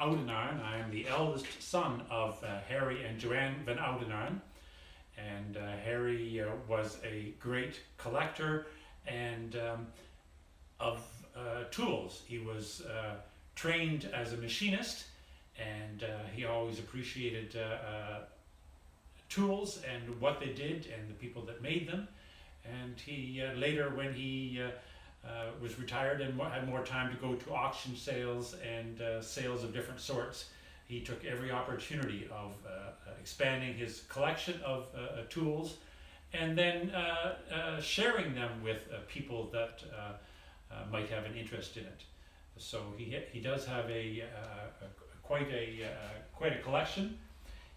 Oudenaren. I am the eldest son of Harry and Joanne van Oudenaren. And Harry was a great collector and of tools. He was trained as a machinist, and he always appreciated tools and what they did and the people that made them. And he later, when he was retired and had more time to go to auction sales and sales of different sorts, he took every opportunity of expanding his collection of tools and then sharing them with people that might have an interest in it. So he does have quite a collection.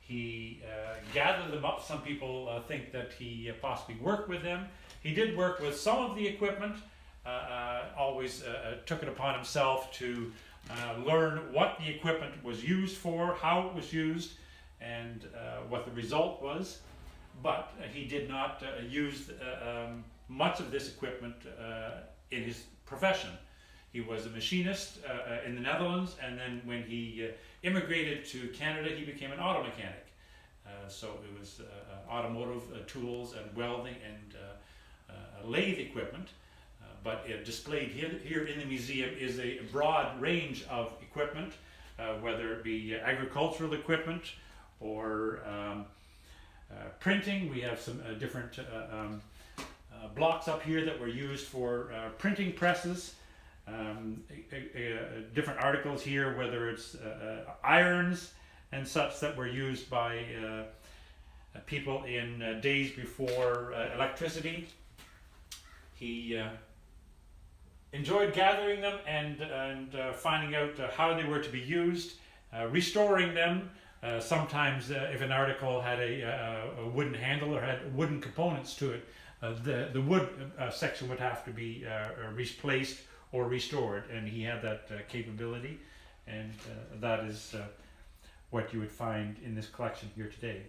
He gathered them up. Some people think that he possibly worked with them. He did work with some of the equipment. Always took it upon himself to learn what the equipment was used for, how it was used, and what the result was. But he did not use much of this equipment in his profession. He was a machinist in the Netherlands, and then when he immigrated to Canada, he became an auto mechanic. So it was automotive tools and welding and lathe equipment. But displayed here in the museum is a broad range of equipment, whether it be agricultural equipment or printing. We have some different blocks up here that were used for printing presses. Different articles here, whether it's irons and such that were used by people in days before electricity. He enjoyed gathering them and finding out how they were to be used, restoring them. Sometimes if an article had a wooden handle or had wooden components to it, the wood section would have to be replaced or restored, and he had that capability, and that is what you would find in this collection here today.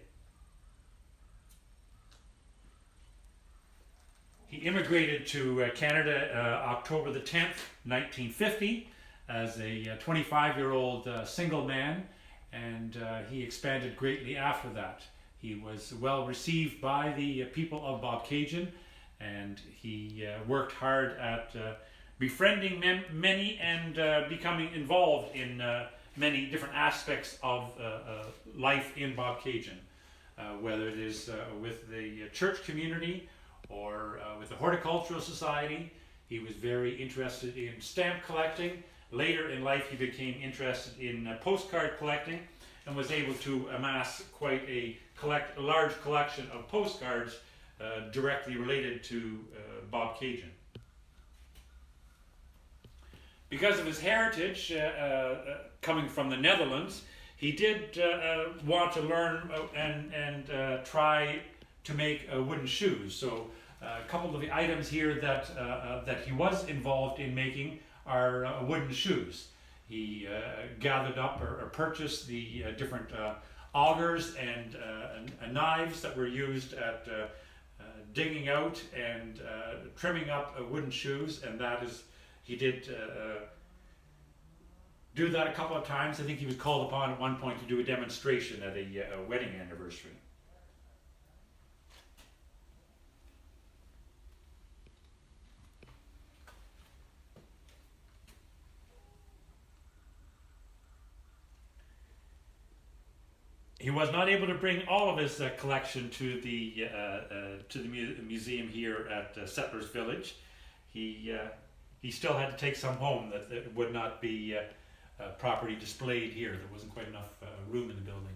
He immigrated to Canada October the 10th, 1950, as a 25-year-old single man, and he expanded greatly after that. He was well received by the people of Bobcaygeon, and he worked hard at befriending many and becoming involved in many different aspects of life in Bobcaygeon, whether it is with the church community or with the Horticultural Society. He was very interested in stamp collecting. Later in life he became interested in postcard collecting and was able to amass quite a large collection of postcards directly related to Bobcaygeon. Because of his heritage coming from the Netherlands, he did want to learn and try to make wooden shoes. So a couple of the items here that he was involved in making are wooden shoes. He gathered up or purchased the different augers and knives that were used at digging out and trimming up wooden shoes, and that is, he did do that a couple of times. I think he was called upon at one point to do a demonstration at a wedding anniversary. He was not able to bring all of his collection to the museum here at Settlers Village. He still had to take some home that would not be properly displayed here. There wasn't quite enough room in the building.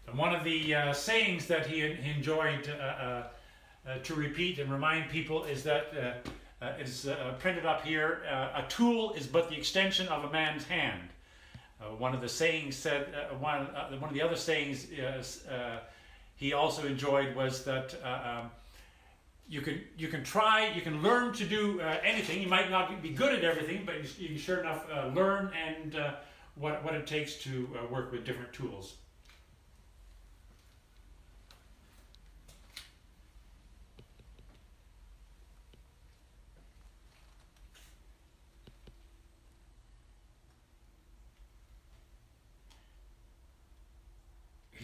And one of the sayings that he enjoyed to repeat and remind people is that is printed up here: "A tool is but the extension of a man's hand." One of the sayings said, one of the other sayings he also enjoyed was that you can learn to do anything. You might not be good at everything, but you can sure enough learn and what it takes to work with different tools.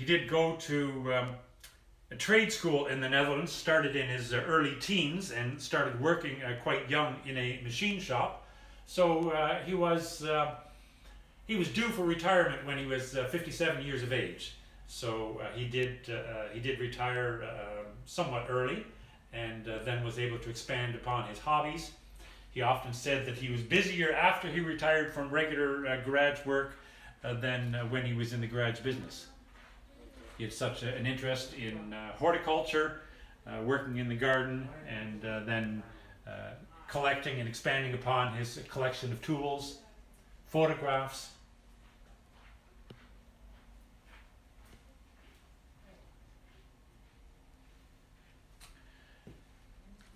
he did go to a trade school in the Netherlands, started in his early teens and started working quite young in a machine shop. So he was due for retirement when he was 57 years of age. So he did retire somewhat early, and then was able to expand upon his hobbies. He often said that he was busier after he retired from regular garage work than when he was in the garage business. He had such an interest in horticulture, working in the garden, and then collecting and expanding upon his collection of tools, photographs.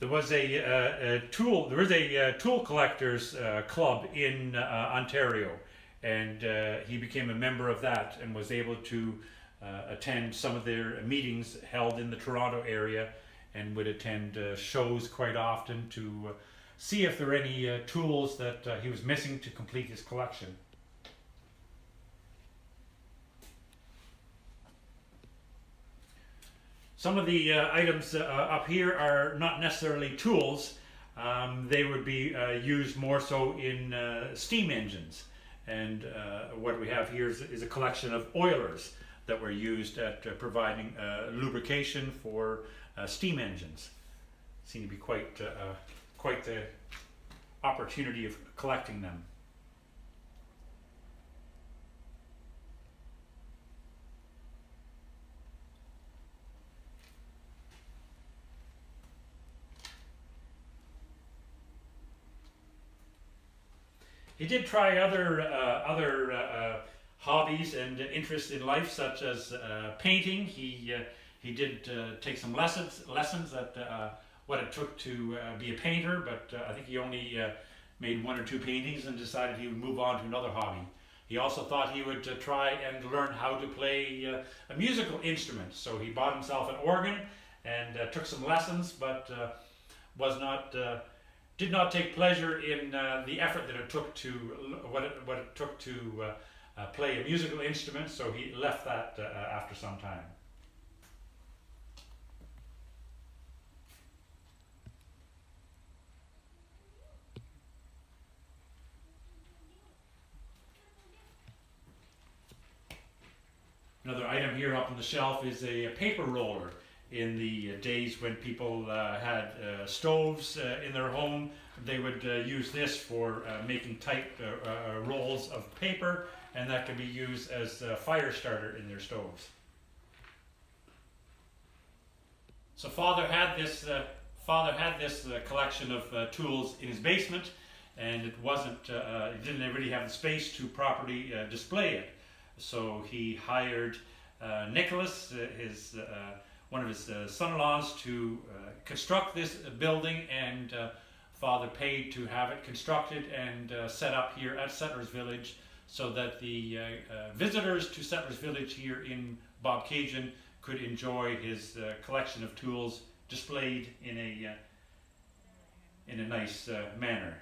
There was a tool collectors club in Ontario, and he became a member of that and was able to attend some of their meetings held in the Toronto area, and would attend shows quite often to see if there were any tools that he was missing to complete his collection. Some of the items up here are not necessarily tools. They would be used more so in steam engines. And what we have here is a collection of oilers that were used at providing lubrication for steam engines. Seem to be quite the opportunity of collecting them. He did try other hobbies and interests in life, such as painting. He did take some lessons at what it took to be a painter, but I think he only made 1 or 2 paintings and decided he would move on to another hobby. He also thought he would try and learn how to play a musical instrument, so he bought himself an organ and took some lessons, but did not take pleasure in the effort that it took to what it took to play a musical instrument, so he left that after some time. Another item here up on the shelf is a paper roller. In the days when people had stoves in their home, they would use this for making tight rolls of paper, and that could be used as a fire starter in their stoves. So Father had this collection of tools in his basement, and it wasn't he didn't really have the space to properly display it. So he hired Nicholas, one of his son-in-laws, to construct this building, and Father paid to have it constructed and set up here at Settlers Village, so that the visitors to Settlers Village here in Bobcaygeon could enjoy his collection of tools displayed in a nice manner.